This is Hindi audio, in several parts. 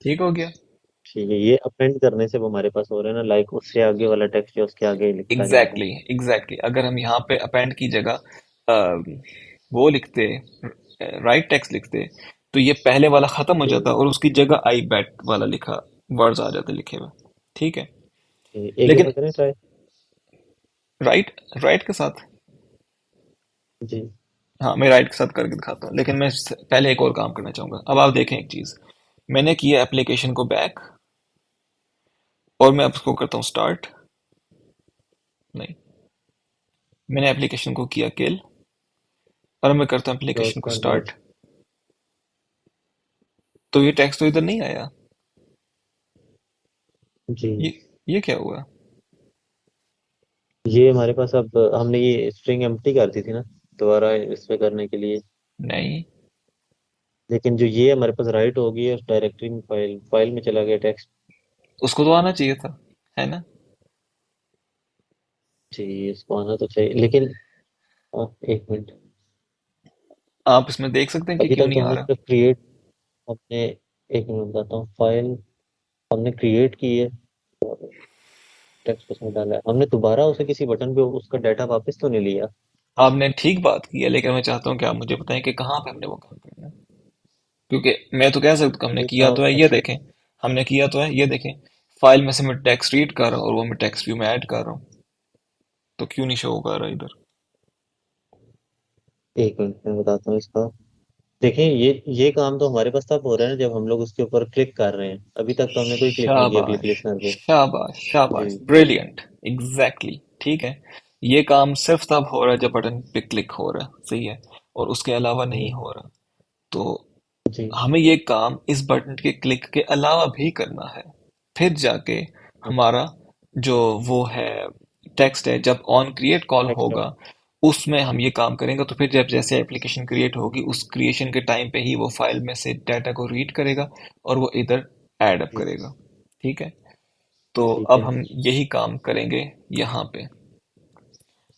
ठीक हो गया। ठीक है, ये अपेंड करने से वो हमारे पास हो रहा है ना, लाइक उससे आगे वाला टेक्स्ट जो उसके आगे लिखता जाएगा। Exactly exactly, exactly exactly. अगर हम यहाँ पे अपेंड की जगह वो लिखते, राइट टेक्स्ट लिखते, तो ये पहले वाला खत्म हो जाता ठीक और उसकी जगह आई बैट वाला लिखा वर्ड्स आ जाते लिखे हुए। ठीक है। है, एक लेकिन दफा करें ट्राई। राइट, राइट के साथ, जी। हाँ मैं राइट के साथ करके दिखाता हूँ, लेकिन मैं पहले एक और काम करना चाहूंगा। अब आप देखें एक चीज, मैंने किया एप्लीकेशन को बैक, और मैं अब उसको करता हूँ स्टार्ट। नहीं, मैंने एप्लीकेशन को किया किल, और मैं करता हूँ क्लोज एप्लीकेशन को कर दिया। स्टार्ट। तो ये टेक्स्ट तो इधर नहीं आया। जी। ये ये क्या हुआ? ये हमारे पास अब हमने ये स्ट्रिंग एम्प्टी कर दी थी ना, दोबारा इस पे करने के लिए। नहीं, लेकिन जो ये हमारे पास राइट होगी उस डायरेक्टरी में, फाइल फाइल में चला गया टेक्स्ट। उसको तो आना चाहिए था, है ना? जी, इसको आना तो चाहिए लेकिन एक मिनट। आप इसमें देख सकते हैं कि अभी क्यों तक नहीं तो आ हमने रहा। सिर्फ क्रिएट, हमने, एक मिनट बताता हूँ, फाइल हमने क्रिएट की है, टेक्स्ट उसमें डाला है हमने, दोबारा उसे किसी बटन पे उसका डाटा वापस तो नहीं लिया। आपने ठीक बात की है, लेकिन मैं चाहता हूँ कि आप मुझे बताएं कि कहाँ पे हमने वो काम करना है। क्योंकि मैं तो कह सकता हूँ हमने ये किया काम तो है, ये एक्चुअली, देखें। हमने किया तो है, ये देखें। फाइल में से मैं टेक्स्ट रीड कर रहा हूँ और वो मैं टेक्स्ट व्यू में ऐड कर रहा हूँ, तो क्यों नहीं शो होगा रहा इधर? एक मिनट में बताता हूँ इसका। देखिए, ये काम तो हमारे पास तब हो रहा है ना जब हम लोग उसके ऊपर क्लिक कर रहे हैं, अभी तक तो हमने कोई क्लिक नहीं किया क्लिक शाबाश, लिसनर पे। शाबाश, जी। शाबाश, ब्रिलियंट, एग्जैक्टली, ठीक है। ये काम सिर्फ तब हो रहा है जब बटन पे क्लिक हो रहा है, सही है, और उसके अलावा नहीं हम्म, हो रहा। तो जी। हमें ये काम इस बटन के क्लिक के अलावा भी करना है। फिर जाके हमारा जो वो है टेक्स्ट है, जब ऑन क्रिएट कॉल नेक्स्ट होगा, उसमें हम ये काम करेंगे। तो फिर जब जैसे एप्लीकेशन क्रिएट होगी, उस क्रिएशन के टाइम पे ही वो फाइल में से डाटा को रीड करेगा और वो इधर ऐड अप जी। करेगा। ठीक है। तो ठीक अब है। हम यही काम करेंगे यहाँ पे।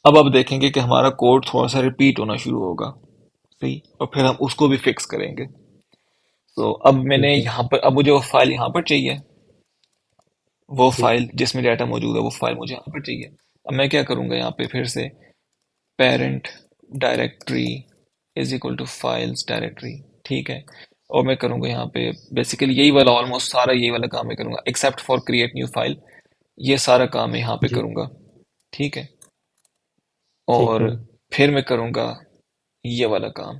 अब देखेंगे कि हमारा कोड थोड़ा सा रिपीट होना शुरू होगा, सही, और फिर हम उसको भी फिक्स करेंगे। तो अब मैंने ठीक है। यहाँ पर, अब मुझे वो फाइल यहाँ पर चाहिए, वो जी। फाइल जिसमें डाटा मौजूद है, वो फाइल मुझे यहाँ पर चाहिए। अब मैं क्या करूँगा, यहाँ पे फिर से parent directory is equal to files directory, ठीक है। और मैं करूँगा यहाँ पे बेसिकली यही वाला, ऑलमोस्ट सारा यही वाला काम मैं करूँगा except for create new file. ये सारा काम मैं यहाँ पे जी। करूँगा, ठीक है। ठीक और है। फिर मैं करूँगा ये वाला काम,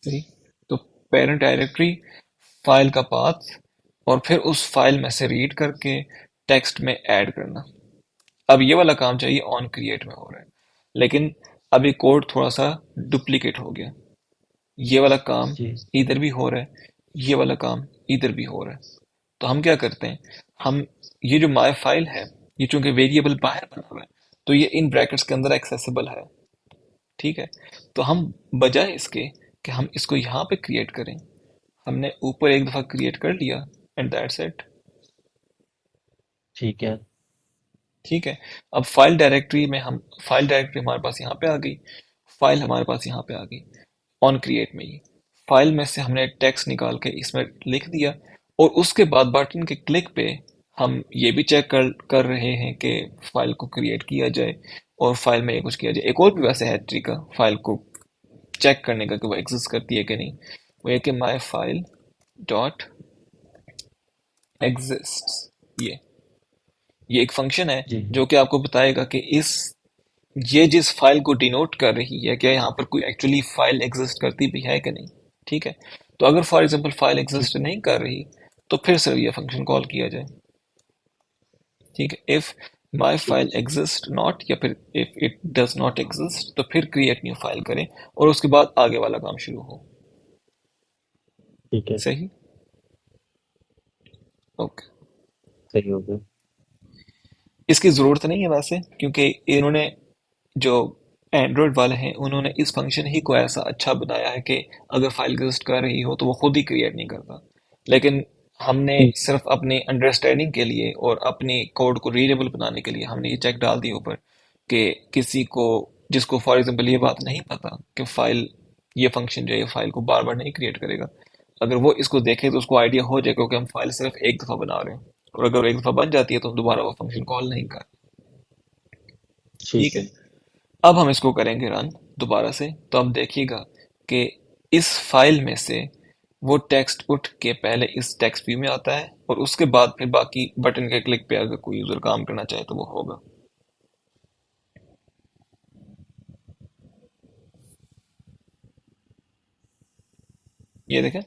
सही। तो पेरेंट डायरेक्टरी, फाइल का पाथ, और फिर उस फाइल में से रीड करके टेक्स्ट में ऐड करना। अब ये वाला काम चाहिए ऑन क्रिएट में हो रहा है, लेकिन अभी कोड थोड़ा सा डुप्लीकेट हो गया। ये वाला काम जी। इधर भी हो रहा है, ये वाला काम इधर भी हो रहा है। तो हम क्या करते हैं, हम ये जो माय फाइल है, ये चूंकि वेरिएबल बाहर बना हुआ है, तो ये इन ब्रैकेट्स के अंदर एक्सेसिबल है, ठीक है। तो हम बजाय इसके कि हम इसको यहाँ पे क्रिएट करें, हमने ऊपर एक दफा क्रिएट कर लिया, एंड दैट्स इट। ठीक है। ठीक है। अब फाइल डायरेक्टरी में हम, फाइल डायरेक्टरी हमारे पास यहाँ पे आ गई, फाइल हमारे पास यहाँ पे आ गई, ऑन क्रिएट में ही फाइल में से हमने टेक्स्ट निकाल के इसमें लिख दिया। और उसके बाद बटन के क्लिक पे हम ये भी चेक कर रहे हैं कि फाइल को क्रिएट किया जाए, और फाइल में ये कुछ किया जाए। एक और भी वैसे है तरीका फाइल को चेक करने का कि वो एग्जिस्ट करती है कि नहीं। वो ये कि माई फाइल डॉट एग्जिस्ट, ये एक फंक्शन है जी। जो कि आपको बताएगा कि इस, ये जिस फाइल को डिनोट कर रही है, क्या यहाँ पर कोई एक्चुअली फाइल एग्जिस्ट करती भी है कि नहीं। ठीक है। तो अगर फॉर एग्जांपल फाइल ठीक। एग्जिस्ट नहीं कर रही, तो फिर सिर्फ ये फंक्शन कॉल किया जाए। ठीक है। इफ माई ठीक फाइल एग्जिस्ट नॉट, या फिर if it does not exist, तो फिर क्रिएट न्यू फाइल करें, और उसके बाद आगे वाला काम शुरू हो। ठीक है। सही। ओके। सही हो गया। इसकी जरूरत नहीं है वैसे, क्योंकि इन्होंने, जो एंड्रॉयड वाले हैं, उन्होंने इस फंक्शन ही को ऐसा अच्छा बनाया है कि अगर फाइल एग्जिस्ट कर रही हो तो वो खुद ही क्रिएट नहीं करता। लेकिन हमने हम्म, सिर्फ अपनी अंडरस्टैंडिंग के लिए और अपनी कोड को रीडेबल बनाने के लिए हमने ये चेक डाल दिया ऊपर कि किसी को, जिसको फॉर एग्जांपल ये बात नहीं पता कि फाइल ये फंक्शन जो है फाइल को बार बार नहीं क्रिएट करेगा। अगर वो इसको देखे तो उसको आइडिया हो जाए, क्योंकि हम फाइल सिर्फ एक दफा बना रहे हैं, और अगर एक दफा बन जाती है तो हम दोबारा वो फंक्शन कॉल नहीं कर। ठीक ठीक है। है। अब हम इसको करेंगे रन दोबारा से, तो अब देखिएगा कि इस फाइल में से वो टेक्स्ट उठ के पहले इस टेक्स्ट व्यू में आता है, और उसके बाद फिर बाकी बटन के क्लिक पे अगर कोई यूजर काम करना चाहे तो वो होगा। ये देखें, अब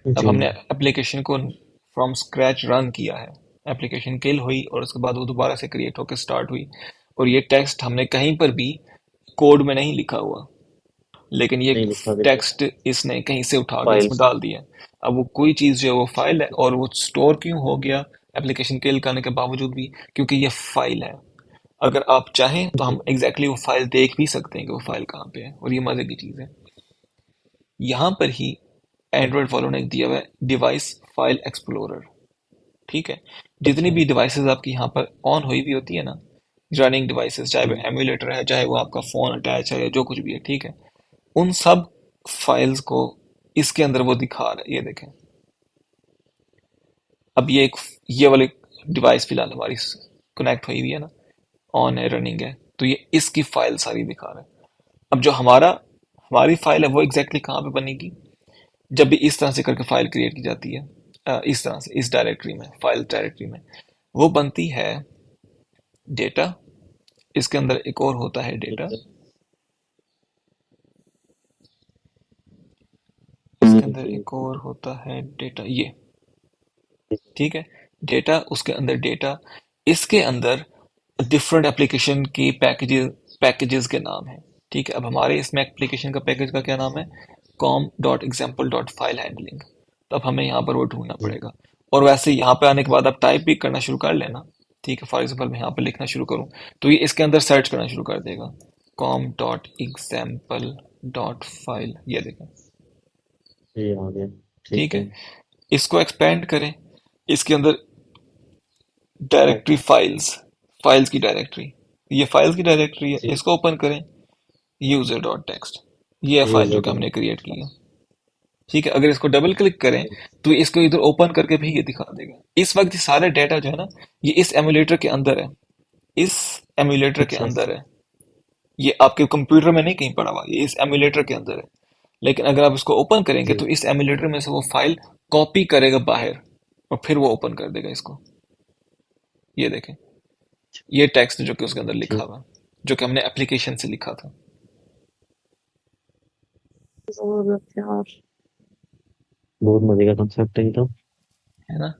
जी। हमने एप्लीकेशन को फ्रॉम स्क्रैच रन किया है। एप्लीकेशन किल हुई और उसके बाद वो दोबारा से क्रिएट होकर स्टार्ट हुई, और ये टेक्स्ट हमने कहीं पर भी कोड में नहीं लिखा हुआ, लेकिन ये नहीं लिखा बिल्कुल। टेक्स्ट इसने कहीं से उठा के फाइल इसमें से। डाल दिया। अब वो कोई चीज़ जो है वो फाइल है, ठीक है। और वो स्टोर क्यों हो गया एप्लीकेशन किल करने के बावजूद भी? क्योंकि ये फाइल है। अगर आप चाहें तो हम जी। एग्जैक्टली वो फाइल देख भी सकते हैं कि वो फाइल कहाँ पे है, और ये मजे की चीज़ है। यहाँ पर ही एंड्रॉयड फॉलो ने दिया हुआ है डिवाइस फाइल एक्सप्लोरर। ठीक है। जितनी अच्छा। भी डिवाइसेस आपकी यहाँ पर ऑन हुई भी होती है ना, रनिंग डिवाइसेस, चाहे वो जी। एमुलेटर है, चाहे वो आपका फोन अटैच है, या जो कुछ भी है, ठीक है, उन सब फाइल्स को इसके अंदर वो दिखा रहा है। ये देखें, अब ये वाली डिवाइस फिलहाल हमारी कनेक्ट हुई हुई है ना, ऑन है, रनिंग है, तो ये इसकी फाइल सारी दिखा रहा है। अब जो हमारी फाइल है वो एग्जैक्टली कहाँ पे बनेगी? जब भी इस तरह से करके फाइल क्रिएट की जाती है, इस तरह से इस डायरेक्टरी में, फाइल डायरेक्टरी में, वो बनती है डेटा। इसके अंदर एक और होता है ठीक डेटा। है। इसके अंदर जी। एक ठीक और है। होता है डेटा, ये। ठीक है। ठीक है। डेटा, उसके अंदर डेटा, इसके अंदर डिफरेंट एप्लीकेशन की पैकेजेस पैकेजेस के नाम है। ठीक है। अब हमारे इसमें एप्लीकेशन का पैकेज का क्या नाम है? com.example.filehandling। तो अब हमें यहाँ पर वो ढूंढना जी। पड़ेगा। और वैसे यहाँ पे आने के बाद आप टाइप भी करना शुरू कर लेना। ठीक है। फॉर एग्जाम्पल मैं यहाँ पे लिखना शुरू करूँ, तो ये इसके अंदर सर्च करना शुरू कर देगा, com.example.file। ये देखें। ये आ गया। ठीक ठीक है। है। इसको एक्सपेंड करें, इसके अंदर हाँ। डायरेक्टरी फाइल्स, फाइल्स की डायरेक्टरी, ये फाइल्स की डायरेक्टरी है, जी। इसको ओपन करें। यूजर डॉट टेक्स्ट, ये है फाइल जो यूजर कि डॉट। हमने क्रिएट की है। ठीक है। अगर इसको डबल क्लिक करें तो इसको इधर ओपन करके भी ये दिखा देगा। इस वक्त ये सारा डेटा जो है ना, ये इस एमुलेटर के अंदर है, इस एमुलेटर के अच्छा। अंदर है। ये आपके कंप्यूटर में नहीं कहीं पड़ा हुआ, ये इस एमुलेटर के अंदर है। लेकिन अगर आप इसको ओपन करेंगे जी। तो इस एमुलेटर में से वो फाइल कॉपी करेगा बाहर, और फिर वो ओपन कर देगा इसको। ये देखें, ये टेक्स्ट जो कि उसके अंदर लिखा ठीक। हुआ है, जो कि हमने एप्लीकेशन से लिखा था। जबरदस्त यार। बहुत मजे का कंसेप्ट है ये तो। है ना?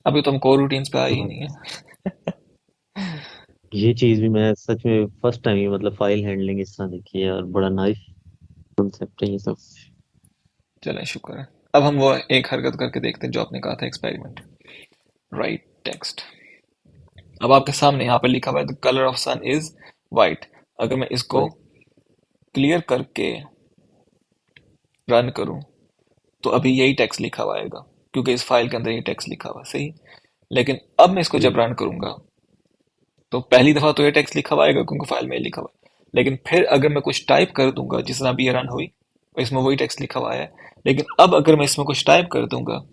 अभी तो हम कोर रूटीन्स पे आए ही हाँ। नहीं है। ये चीज भी मैं सच में फर्स्ट टाइम ही मतलब फाइल हैंडलिंग इस तरह देखी है, और बड़ा नाइस कंसेप्ट है ये सब। चलें, शुक्र है। अब हम वो एक हरकत करके देखते हैं जो आपने कहा था, एक्सपेरिमेंट। Right text. अब आपके सामने यहाँ पे लिखा हुआ है the colour of sun is white. अगर मैं इसको राइट। क्लियर करके रन करूं तो अभी यही टेक्स्ट लिखा हुआ आएगा, क्योंकि इस फाइल के अंदर ये टेक्स्ट लिखा हुआ है, सही। लेकिन अब मैं इसको जब जी। रन करूंगा तो पहली दफा तो ये टेक्स्ट लिखा हुआ आएगा, क्योंकि फाइल में ही लिखा हुआ है। लेकिन फिर अगर मैं कुछ टाइप कर दूंगा, जिस तरह अभी ये रन हुई, इसमें वही टेक्स्ट लिखा हुआ है। लेकिन अब अगर मैं इसमें कुछ टाइप कर दूंगा,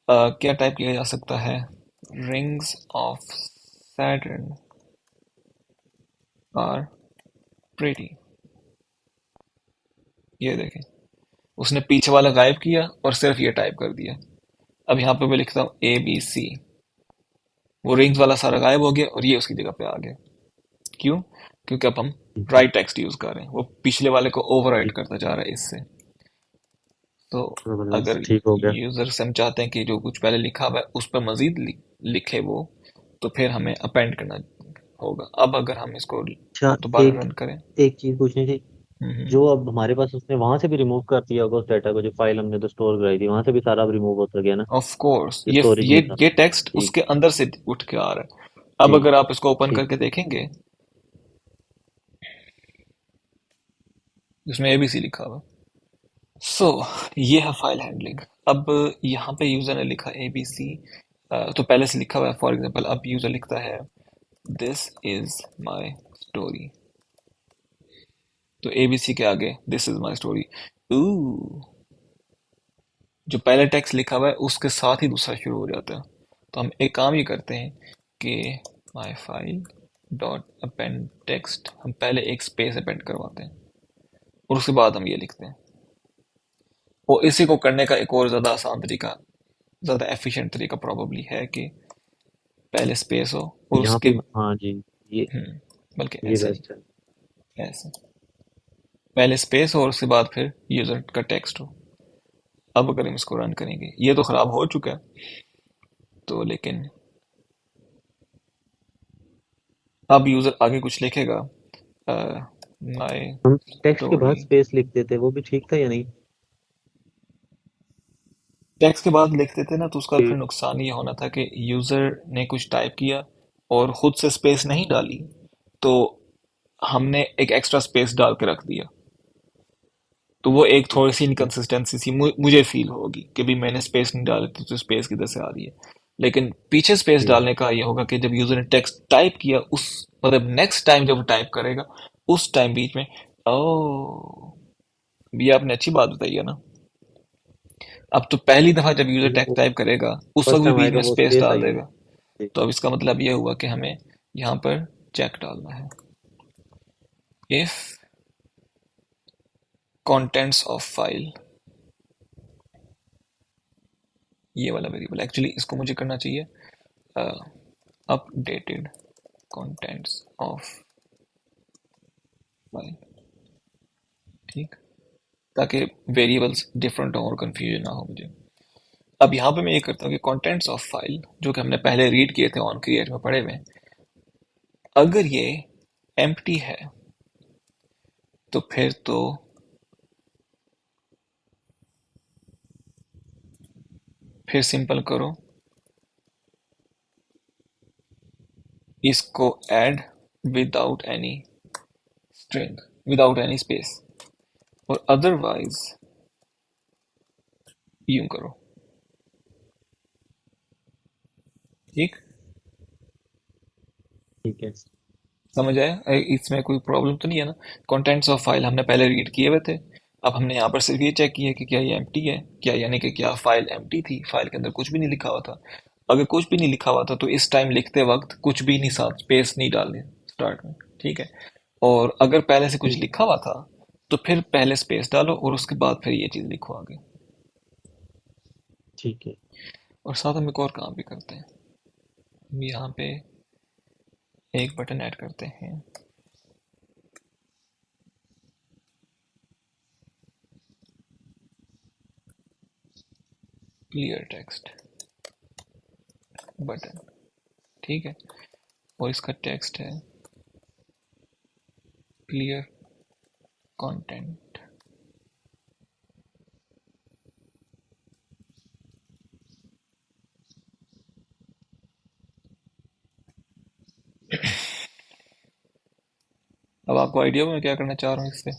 क्या टाइप किया जा सकता है? Rings of Saturn are pretty. ये देखें, उसने पीछे वाला गायब किया और सिर्फ ये टाइप कर दिया। अब यहाँ पे मैं लिखता हूँ ABC, वो रिंग्स वाला सारा गायब हो गया और ये उसकी जगह पे आ गया। क्यों? क्योंकि अब हम ठीक है। राइट टेक्स्ट यूज कर रहे हैं, वो पिछले वाले को ओवरराइट ठीक। करता जा रहा है इससे। तो जबरदस्त। अगर ठीक हो गया। यूजर से हम चाहते हैं कि जो कुछ पहले लिखा हुआ है उस पर मजीद लिखे वो, तो फिर हमें अपेंड करना होगा। अब अगर हम इसको अच्छा। दोबारा एक रन करें। एक चीज पूछनी थी। हम्म। जो अब हमारे पास उसने वहां से भी रिमूव कर दिया होगा उस डाटा को, जो फाइल हमने तो स्टोर कराई थी वहां से भी सारा अब रिमूव होता गया ना, ऑफ कोर्स, जो ये स्टोरेज ये में था। ये टेक्स्ट ठीक। उसके अंदर से उठ के आ रहा है। अब ठीक। अगर आप इसको ओपन ठीक करके है। देखेंगे, इसमें एबीसी लिखा हुआ। सो ये है फाइल हैंडलिंग। अब यहाँ पे यूजर ने लिखा एबीसी, तो पहले से लिखा हुआ है। फॉर एग्जांपल अब यूजर लिखता है दिस इज माय स्टोरी। तो ABC के आगे दिस इज माई स्टोरी, जो पहले टेक्स्ट लिखा हुआ है उसके साथ ही दूसरा शुरू हो जाता है। तो हम एक काम ये करते हैं कि my file dot append text, हम पहले एक स्पेस अपेंड करवाते हैं और उसके बाद हम ये लिखते हैं। और इसी को करने का एक और ज़्यादा आसान तरीका, ज़्यादा एफिशिएंट तरीका प्रॉबली है कि पहले स्पेस हो और यहाँ उसके, पे हाँ जी, ये बल्कि ये ऐसे बेस्ट नहीं, है। ऐसे पहले स्पेस हो और उसके बाद फिर यूज़र का टेक्स्ट हो। अब अगर हम इसको रन करेंगे, ये तो ख़राब हो चुका है, तो लेकिन अब यूज़र आगे कुछ लिखेगा, माई हम टेक्स्ट के बाद स्टोरी। स्पेस लिख देते, वो भी ठीक था या नहीं? टेक्स्ट के बाद लिखते थे ना, तो उसका फिर कि- नुकसान ये होना था कि यूज़र ने कुछ टाइप किया और खुद से स्पेस नहीं डाली, तो हमने एक एक्स्ट्रा स्पेस डाल के रख दिया, तो वो एक थोड़ी सी ठीक इनकन्सिस्टेंसी सी मुझे फील होगी कि भी मैंने स्पेस नहीं डाली थी, तो स्पेस किधर से आ रही है। लेकिन पीछे स्पेस ठीक डालने का ये होगा कि जब यूजर ने टेक्स्ट टाइप किया, उस मतलब नेक्स्ट टाइम जब वो टाइप करेगा, उस टाइम बीच में, ओ, ये आपने अच्छी बात बताई है ना। अब तो पहली दफा जब यूजर टेक्स्ट वो टाइप करेगा उस वक्त फर्स्ट भी टाइम बीच आएगा में वो स्पेस स्पेस डाल आई होगी। देगा। ठीक। तो अब इसका मतलब ये हुआ कि हमें यहाँ पर चेक डालना है, इफ कंटेंट्स ऑफ फाइल, ये वाला वेरिएबल, एक्चुअली इसको मुझे करना चाहिए अपडेटेड कंटेंट्स ऑफ फाइल, ठीक, ताकि वेरिएबल्स डिफरेंट हो और कंफ्यूजन ना हो मुझे। अब यहाँ पे मैं ये करता हूँ कि कंटेंट्स ऑफ फाइल जो कि हमने पहले रीड किए थे ऑन क्रिएट में पढ़े हुए, अगर ये एम्प्टी है तो फिर सिंपल करो, इसको add without any string, without any space, और अदरवाइज यूं करो, ठीक। ठीक है। समझ आया? इसमें कोई प्रॉब्लम तो नहीं है ना? कंटेंट्स ऑफ फाइल हमने पहले रीड किए हुए थे, अब हमने यहाँ पर सिर्फ ये चेक किया कि क्या ये एम्प्टी है, क्या यानी कि क्या फाइल एम्प्टी थी, फाइल के अंदर कुछ भी नहीं लिखा हुआ था। अगर कुछ भी नहीं लिखा हुआ था तो इस टाइम लिखते वक्त कुछ भी नहीं, साथ स्पेस नहीं डालने स्टार्ट में, ठीक है। और अगर पहले से कुछ ठीक लिखा हुआ था तो फिर पहले स्पेस डालो और उसके बाद फिर ये चीज़ लिखो आगे। ठीक है। और साथ हम एक और काम भी करते हैं, हम यहाँ पे एक बटन ऐड करते हैं, क्लियर टेक्स्ट बटन, ठीक है। और इसका टेक्स्ट है क्लियर कंटेंट। अब आपको आइडिया हुआ मैं क्या करना चाह रहा हूँ इससे?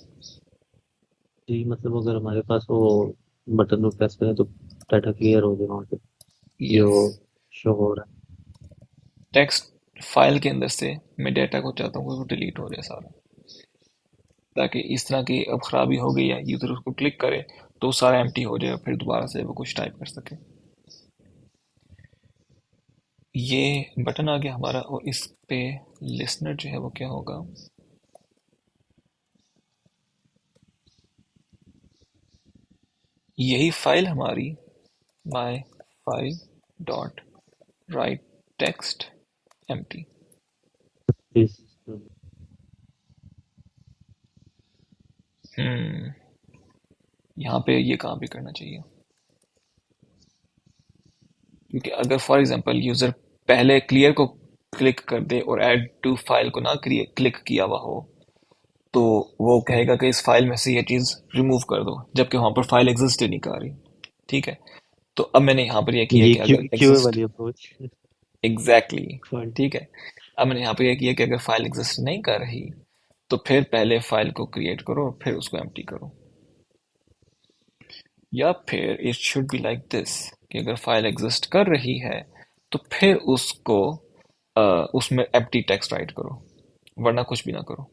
जी, मतलब अगर हमारे पास वो बटन को प्रेस करें तो डाटा क्लियर हो जाएगा वहाँ पे जो यस, शो हो रहा टेक्स्ट फाइल के अंदर से मैं डेटा को चाहता हूँ कि वो डिलीट हो जाए सारा, ताकि इस तरह की अब खराबी हो गई है, यूजर उसको क्लिक करे तो सारा एम्प्टी हो जाए, फिर दोबारा से वो कुछ टाइप कर सके। ये बटन आ गया हमारा, और इस पे लिसनर जो है वो क्या होगा, यही फाइल हमारी my file dot right text empty. है। हम्म, यहाँ पे ये काम भी करना चाहिए, क्योंकि अगर फॉर एग्जांपल यूजर पहले क्लियर को क्लिक कर दे और ऐड टू फाइल को ना क्लिक किया हुआ हो, तो वो कहेगा कि इस फाइल में से ये चीज रिमूव कर दो, जबकि वहां पर फाइल एग्जिस्ट ही नहीं कर रही, ठीक है। तो अब मैंने यहाँ पर यह किया ये कि क्यू अगर क्यूए एग्जिस्ट, वाली अप्रोच। Exactly fund. ठीक है, अब मैंने यहाँ पर यह किया कि अगर फाइल एग्जिस्ट नहीं कर रही तो फिर पहले फाइल को क्रिएट करो और फिर उसको एम्प्टी करो, या फिर it should be like this कि अगर फाइल एग्जिस्ट कर रही है तो फिर उसको उसमें एम्प्टी टेक्स्ट राइट करो, वरना कुछ भी ना करो,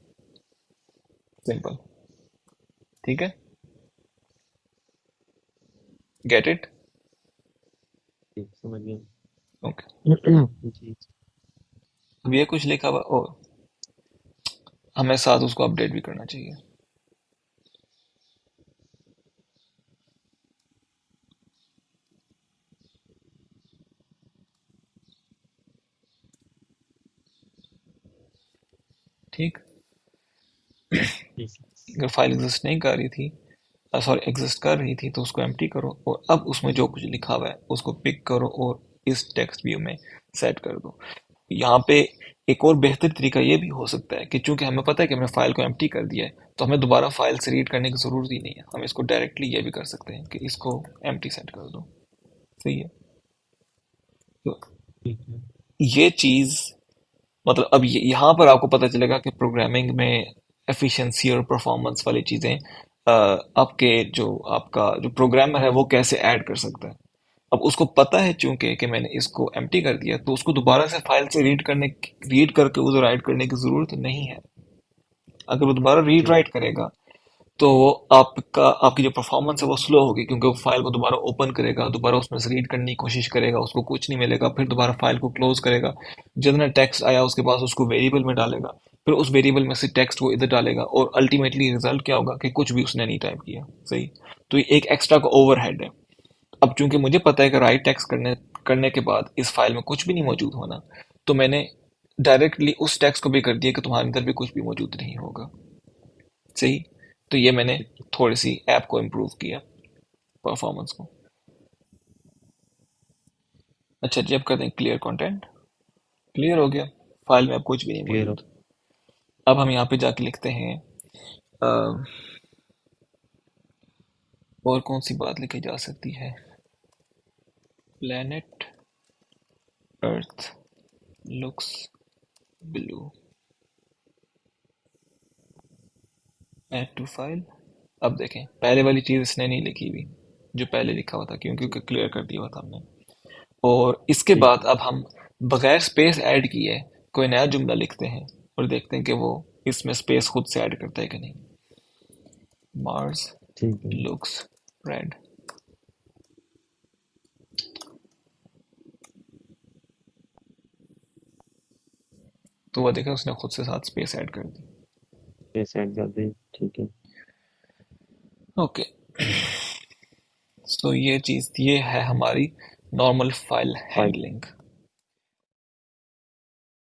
सिंपल। ठीक है, गेट इट। ठीक, समझ गया। ओके। जी। अब ये कुछ लिखा हुआ ओ, हमें साथ उसको अपडेट भी करना चाहिए। ठीक। ठीक है। अगर फाइल एग्जिस्ट नहीं कर रही थी, सॉरी एग्जिस्ट कर रही थी, तो उसको एम्प्टी करो और अब उसमें जो कुछ लिखा हुआ है उसको पिक करो और इस टेक्स्ट व्यू में सेट कर दो। यहाँ पे एक और बेहतर तरीका ये भी हो सकता है कि चूंकि हमें पता है कि हमने फाइल को एम्प्टी कर दिया है, तो हमें दोबारा फाइल से रीड करने की जरूरत ही नहीं है। हम इसको डायरेक्टली ये भी कर सकते हैं कि इसको एम्प्टी सेट कर दो। सही है। तो ठीक है। ये चीज, मतलब अब यहाँ पर आपको पता चलेगा कि प्रोग्रामिंग में एफिशिएंसी और परफॉर्मेंस वाली चीजें आपके जो आपका जो प्रोग्रामर है वो कैसे ऐड कर सकता है। अब उसको पता है चूंकि कि मैंने इसको एम्प्टी कर दिया, तो उसको दोबारा से फाइल से रीड करके उसे राइट करने की जरूरत नहीं है। अगर वो दोबारा रीड ठीक। राइट करेगा तो वो आपका आपकी जो परफॉर्मेंस है वो स्लो होगी, क्योंकि वो फाइल को दोबारा ओपन करेगा, दोबारा उसमें से रीड करने की कोशिश करेगा, उसको कुछ नहीं मिलेगा, फिर दोबारा फाइल को क्लोज करेगा, जितना टेक्स्ट आया उसके पास उसको वेरिएबल में डालेगा, फिर उस वेरिएबल में से टेक्स्ट को इधर डालेगा और अल्टीमेटली रिजल्ट क्या होगा कि कुछ भी उसने नहीं टाइप किया। सही। तो ये एक एक्स्ट्रा का ओवरहेड है। अब चूंकि मुझे पता है कि राइट टेक्स्ट करने करने के बाद इस फाइल में कुछ भी नहीं मौजूद होना, तो मैंने डायरेक्टली उस टेक्स्ट को भी कर दिया कि तुम्हारे अंदर भी कुछ भी मौजूद नहीं होगा। सही। तो ये मैंने ठीक। थोड़ी सी ऐप को इम्प्रूव किया, परफॉर्मेंस को। अच्छा जी, अब करते हैं क्लियर कंटेंट। क्लियर हो गया, फाइल में अब कुछ भी नहीं क्लियर हो। मौजूद। अब हम यहाँ पे जाके लिखते हैं अ, और कौन सी बात लिखी जा सकती है। Planet Earth looks blue, add to file. अब देखें, पहले वाली चीज इसने नहीं लिखी हुई जो पहले लिखा हुआ था, क्योंकि क्लियर कर दिया हुआ था हमने। और इसके ठीक बाद है। अब हम बगैर स्पेस ऐड किए कोई नया जुमला लिखते हैं और देखते हैं कि वो इसमें स्पेस खुद से ऐड करता है कि नहीं। मार्स ठीक है। Looks red. तो वो देखा, उसने खुद से साथ स्पेस ऐड कर दी। ये सेट कर दी। ठीक है। ओके। सो ये चीज ये है हमारी नॉर्मल फाइल फाइल। हैंडलिंग।